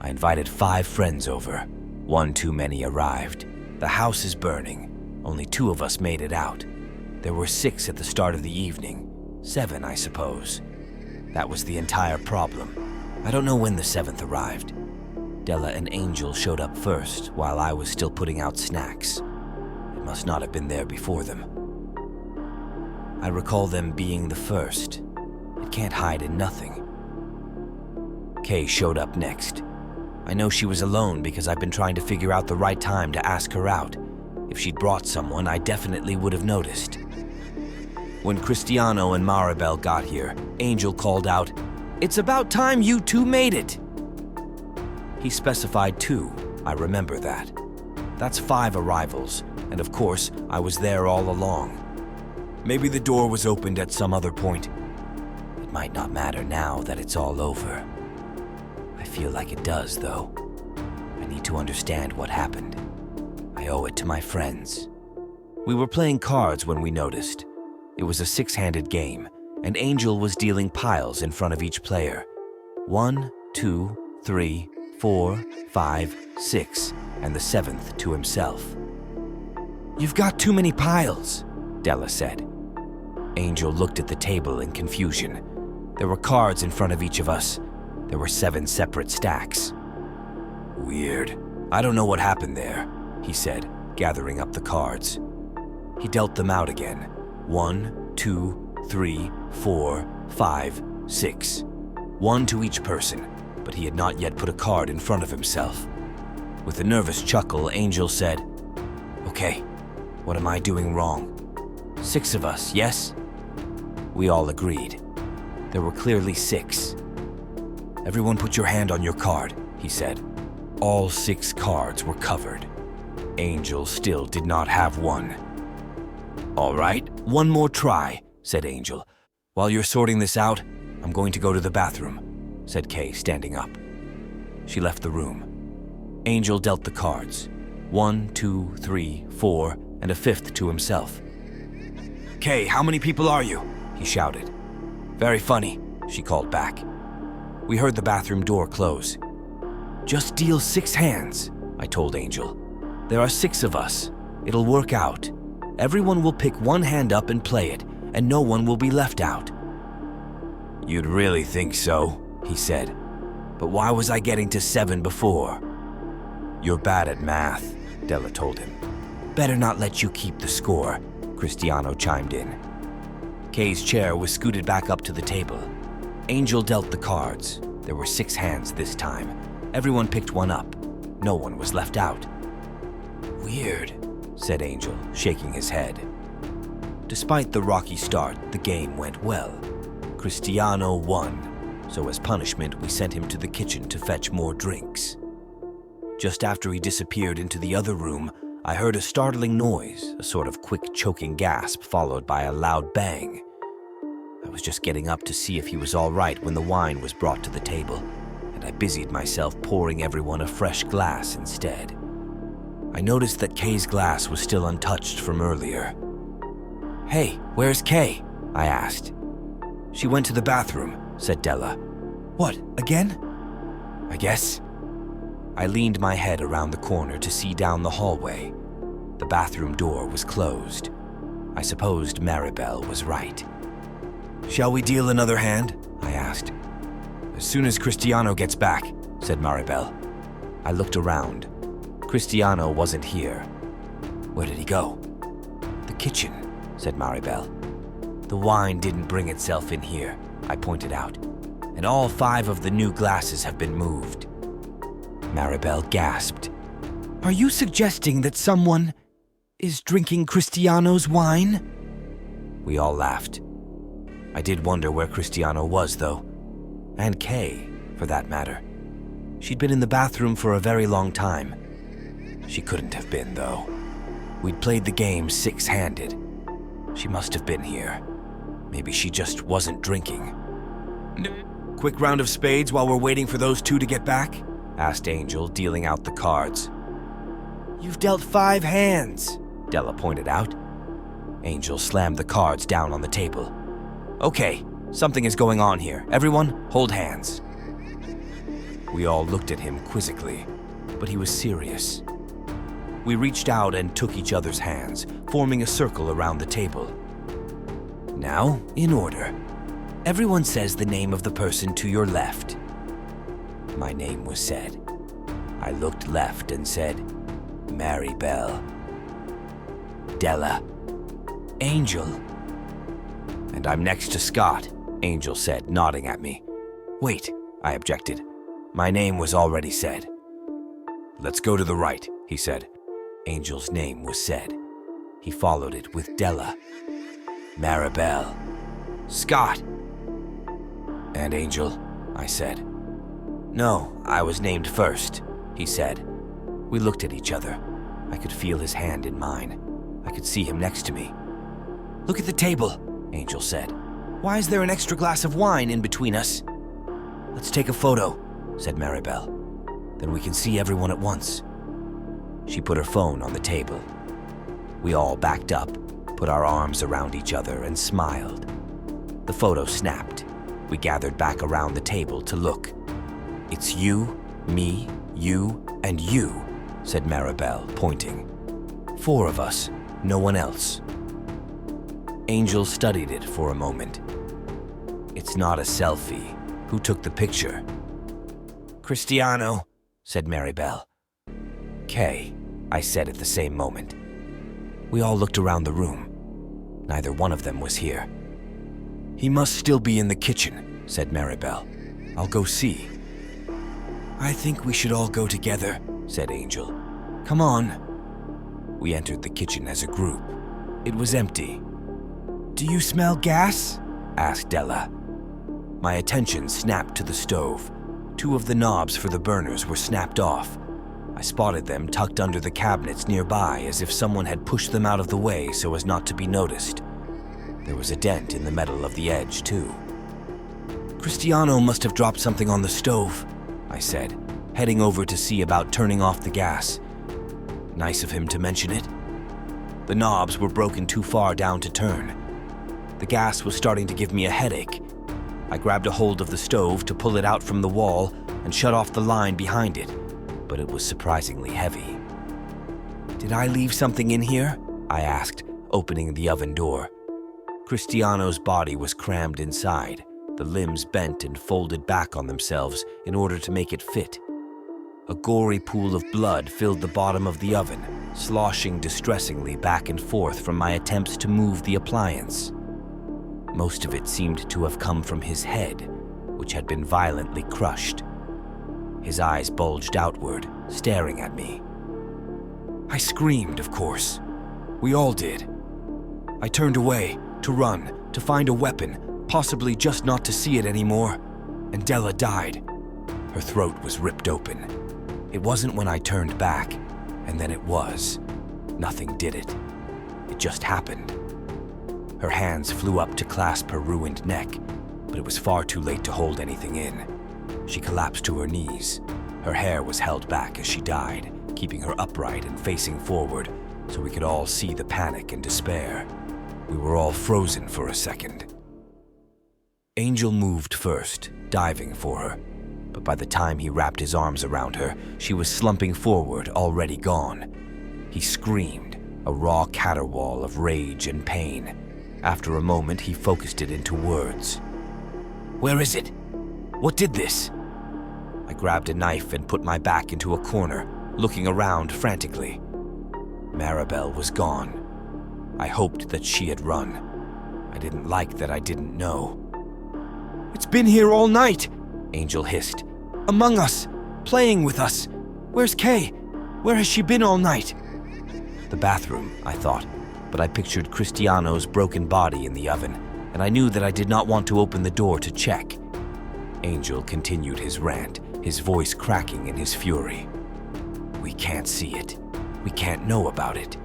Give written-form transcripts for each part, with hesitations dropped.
I invited 5 friends over. 1 too many arrived. The house is burning. Only 2 of us made it out. There were 6 at the start of the evening. 7, I suppose. That was the entire problem. I don't know when the 7th arrived. Della and Angel showed up first, while I was still putting out snacks. It must not have been there before them. I recall them being the first. It can't hide in nothing. Kay showed up next. I know she was alone because I've been trying to figure out the right time to ask her out. If she'd brought someone, I definitely would have noticed. When Cristiano and Maribel got here, Angel called out, "It's about time you 2 made it!" He specified 2, I remember that. That's 5 arrivals, and of course, I was there all along. Maybe the door was opened at some other point. It might not matter now that it's all over. I feel like it does, though. I need to understand what happened. I owe it to my friends. We were playing cards when we noticed. It was a 6-handed game, and Angel was dealing piles in front of each player. 1, 2, 3, 4, 5, 6, and the 7th to himself. "You've got too many piles," Della said. Angel looked at the table in confusion. There were cards in front of each of us. There were 7 separate stacks. "Weird. I don't know what happened there," he said, gathering up the cards. He dealt them out again. 1, 2, 3, 4, 5, 6. 1 to each person, but he had not yet put a card in front of himself. With a nervous chuckle, Angel said, "Okay, what am I doing wrong? 6 of us, yes?" We all agreed. There were clearly 6. "Everyone put your hand on your card," he said. All 6 cards were covered. Angel still did not have one. "All right, one more try," said Angel. "While you're sorting this out, I'm going to go to the bathroom," said Kay, standing up. She left the room. Angel dealt the cards. 1, 2, 3, 4, and a 5th to himself. "Kay, how many people are you?" he shouted. "Very funny," she called back. We heard the bathroom door close. "Just deal 6 hands," I told Angel. "There are 6 of us. It'll work out. Everyone will pick 1 hand up and play it, and no one will be left out." "You'd really think so," he said. "But why was I getting to 7 before?" "You're bad at math," Della told him. "Better not let you keep the score," Cristiano chimed in. Kay's chair was scooted back up to the table. Angel dealt the cards. There were 6 hands this time. Everyone picked 1 up. No one was left out. "Weird," said Angel, shaking his head. Despite the rocky start, the game went well. Cristiano won, so as punishment, we sent him to the kitchen to fetch more drinks. Just after he disappeared into the other room, I heard a startling noise, a sort of quick choking gasp followed by a loud bang. I was just getting up to see if he was all right when the wine was brought to the table, and I busied myself pouring everyone a fresh glass instead. I noticed that Kay's glass was still untouched from earlier. "Hey, where's Kay?" I asked. "She went to the bathroom," said Della. "What, again?" "I guess." I leaned my head around the corner to see down the hallway. The bathroom door was closed. I supposed Maribel was right. "Shall we deal another hand?" I asked. "As soon as Cristiano gets back," said Maribel. I looked around. Cristiano wasn't here. Where did he go? "The kitchen," said Maribel. "The wine didn't bring itself in here," I pointed out, "and all 5 of the new glasses have been moved." Maribel gasped. "Are you suggesting that someone is drinking Cristiano's wine?" We all laughed. I did wonder where Cristiano was, though. And Kay, for that matter. She'd been in the bathroom for a very long time. She couldn't have been, though. We'd played the game 6-handed. She must have been here. Maybe she just wasn't drinking. "Quick round of spades while we're waiting for those 2 to get back?" asked Angel, dealing out the cards. "You've dealt 5 hands," Della pointed out. Angel slammed the cards down on the table. "Okay, something is going on here. Everyone, hold hands." We all looked at him quizzically, but he was serious. We reached out and took each other's hands, forming a circle around the table. Now, in order. Everyone says the name of the person to your left. My name was said. I looked left and said, Mary Bell. Della. Angel. And I'm next to Scott, Angel said, nodding at me. Wait, I objected. My name was already said. Let's go to the right, he said. Angel's name was said. He followed it with Della. Maribel. Scott. And Angel, I said. No, I was named first, he said. We looked at each other. I could feel his hand in mine. I could see him next to me. Look at the table, Angel said. Why is there an extra glass of wine in between us? Let's take a photo, said Maribel. Then we can see everyone at once. She put her phone on the table. We all backed up, put our arms around each other, and smiled. The photo snapped. We gathered back around the table to look. It's you, me, you, and you, said Maribel, pointing. 4 of us, no one else. Angel studied it for a moment. It's not a selfie. Who took the picture? Cristiano, said Maribel. Kay, I said at the same moment. We all looked around the room. Neither one of them was here. He must still be in the kitchen, said Maribel. I'll go see. I think we should all go together, said Angel. Come on. We entered the kitchen as a group. It was empty. Do you smell gas? Asked Della. My attention snapped to the stove. 2 of the knobs for the burners were snapped off. I spotted them tucked under the cabinets nearby as if someone had pushed them out of the way so as not to be noticed. There was a dent in the metal of the edge, too. Cristiano must have dropped something on the stove, I said, heading over to see about turning off the gas. Nice of him to mention it. The knobs were broken too far down to turn. The gas was starting to give me a headache. I grabbed a hold of the stove to pull it out from the wall and shut off the line behind it, but it was surprisingly heavy. Did I leave something in here? I asked, opening the oven door. Cristiano's body was crammed inside, the limbs bent and folded back on themselves in order to make it fit. A gory pool of blood filled the bottom of the oven, sloshing distressingly back and forth from my attempts to move the appliance. Most of it seemed to have come from his head, which had been violently crushed. His eyes bulged outward, staring at me. I screamed, of course. We all did. I turned away, to run, to find a weapon, possibly just not to see it anymore, and Della died. Her throat was ripped open. It wasn't when I turned back, and then it was. Nothing did it. It just happened. Her hands flew up to clasp her ruined neck, but it was far too late to hold anything in. She collapsed to her knees. Her hair was held back as she died, keeping her upright and facing forward, so we could all see the panic and despair. We were all frozen for a second. Angel moved first, diving for her, but by the time he wrapped his arms around her, she was slumping forward, already gone. He screamed, a raw caterwaul of rage and pain. After a moment, he focused it into words. Where is it? What did this? I grabbed a knife and put my back into a corner, looking around frantically. Maribel was gone. I hoped that she had run. I didn't like that I didn't know. It's been here all night, Angel hissed. Among us, playing with us. Where's Kay? Where has she been all night? The bathroom, I thought, but I pictured Cristiano's broken body in the oven, and I knew that I did not want to open the door to check. Angel continued his rant, his voice cracking in his fury. We can't see it. We can't know about it.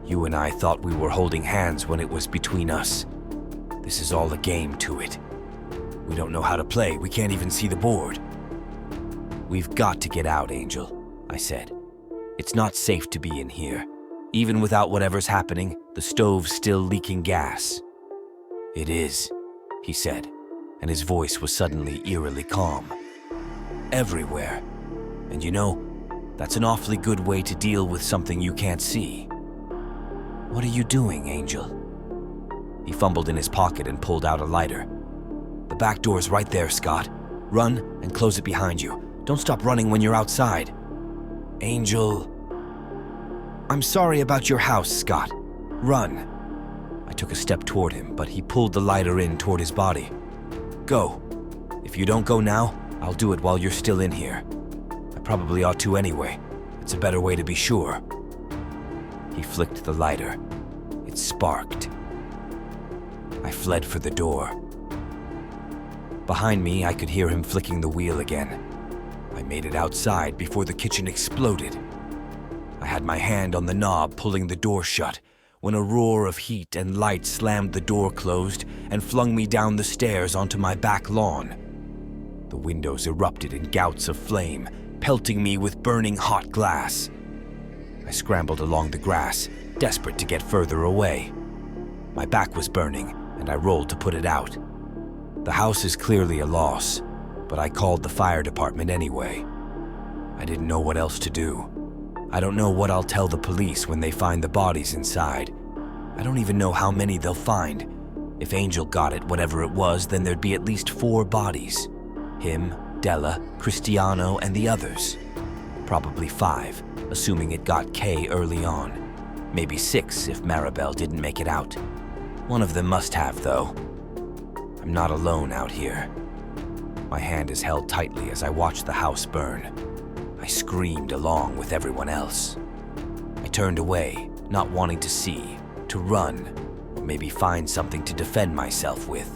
You and I thought we were holding hands when it was between us. This is all a game to it. We don't know how to play. We can't even see the board. We've got to get out, Angel, I said. It's not safe to be in here. Even without whatever's happening, the stove's still leaking gas. It is, he said, and his voice was suddenly eerily calm. everywhere. And you know, that's an awfully good way to deal with something you can't see. What are you doing, Angel? He fumbled in his pocket and pulled out a lighter. The back door's right there, Scott. Run and close it behind you. Don't stop running when you're outside. Angel. I'm sorry about your house, Scott. Run. I took a step toward him, but he pulled the lighter in toward his body. Go. If you don't go now, I'll do it while you're still in here. I probably ought to anyway. It's a better way to be sure. He flicked the lighter. It sparked. I fled for the door. Behind me, I could hear him flicking the wheel again. I made it outside before the kitchen exploded. I had my hand on the knob pulling the door shut when a roar of heat and light slammed the door closed and flung me down the stairs onto my back lawn. The windows erupted in gouts of flame, pelting me with burning hot glass. I scrambled along the grass, desperate to get further away. My back was burning, and I rolled to put it out. The house is clearly a loss, but I called the fire department anyway. I didn't know what else to do. I don't know what I'll tell the police when they find the bodies inside. I don't even know how many they'll find. If Angel got it, whatever it was, then there'd be at least 4 bodies. Him, Della, Cristiano, and the others. Probably 5, assuming it got K early on. Maybe 6 if Maribel didn't make it out. One of them must have, though. I'm not alone out here. My hand is held tightly as I watch the house burn. I screamed along with everyone else. I turned away, not wanting to see, to run, or maybe find something to defend myself with.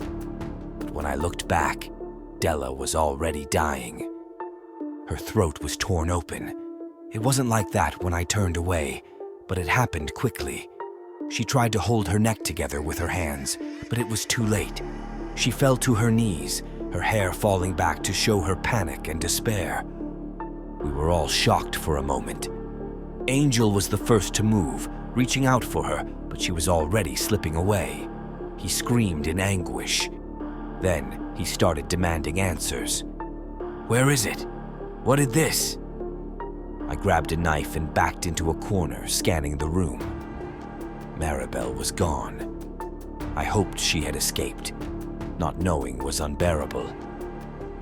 But when I looked back, Della was already dying. Her throat was torn open. It wasn't like that when I turned away, but it happened quickly. She tried to hold her neck together with her hands, but it was too late. She fell to her knees, her hair falling back to show her panic and despair. We were all shocked for a moment. Angel was the first to move, reaching out for her, but she was already slipping away. He screamed in anguish. Then he started demanding answers. Where is it? What did this? I grabbed a knife and backed into a corner, scanning the room. Maribel was gone. I hoped she had escaped. Not knowing was unbearable.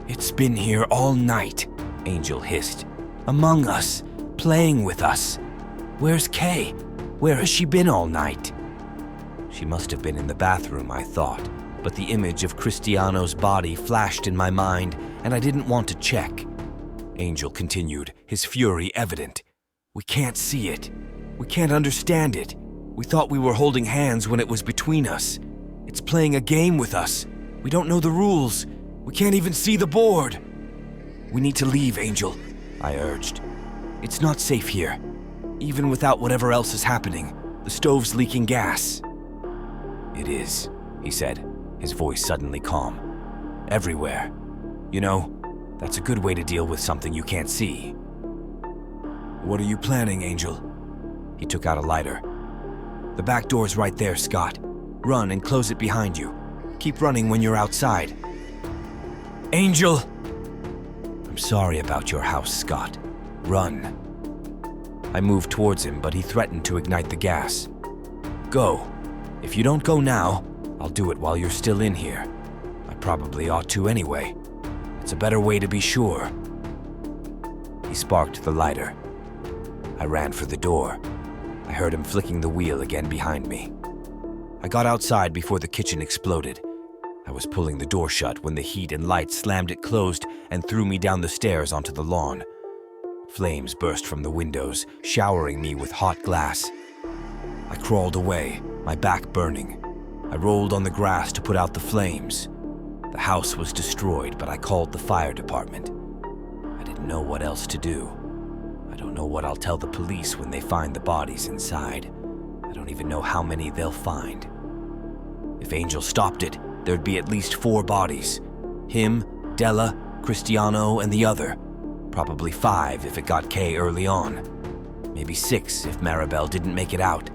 It's been here all night, Angel hissed. Among us, playing with us. Where's Kay? Where has she been all night? She must have been in the bathroom, I thought, but the image of Cristiano's body flashed in my mind, and I didn't want to check. Angel continued, his fury evident. We can't see it. We can't understand it. We thought we were holding hands when it was between us. It's playing a game with us. We don't know the rules. We can't even see the board. We need to leave, Angel, I urged. It's not safe here. Even without whatever else is happening, the stove's leaking gas. It is, he said, his voice suddenly calm. Everywhere. You know, that's a good way to deal with something you can't see. What are you planning, Angel? He took out a lighter. The back door's right there, Scott. Run and close it behind you. Keep running when you're outside. Angel! I'm sorry about your house, Scott. Run. I moved towards him, but he threatened to ignite the gas. Go. If you don't go now, I'll do it while you're still in here. I probably ought to anyway. It's a better way to be sure. He sparked the lighter. I ran for the door. I heard him flicking the wheel again behind me. I got outside before the kitchen exploded. I was pulling the door shut when the heat and light slammed it closed and threw me down the stairs onto the lawn. Flames burst from the windows, showering me with hot glass. I crawled away, my back burning. I rolled on the grass to put out the flames. The house was destroyed, but I called the fire department. I didn't know what else to do. I don't know what I'll tell the police when they find the bodies inside. I don't even know how many they'll find. If Angel stopped it, there'd be at least 4 bodies. Him, Della, Cristiano, and the other. Probably 5 if it got K early on. Maybe 6 if Maribel didn't make it out.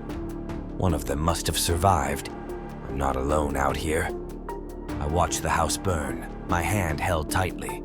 One of them must have survived. I'm not alone out here. I watched the house burn, my hand held tightly.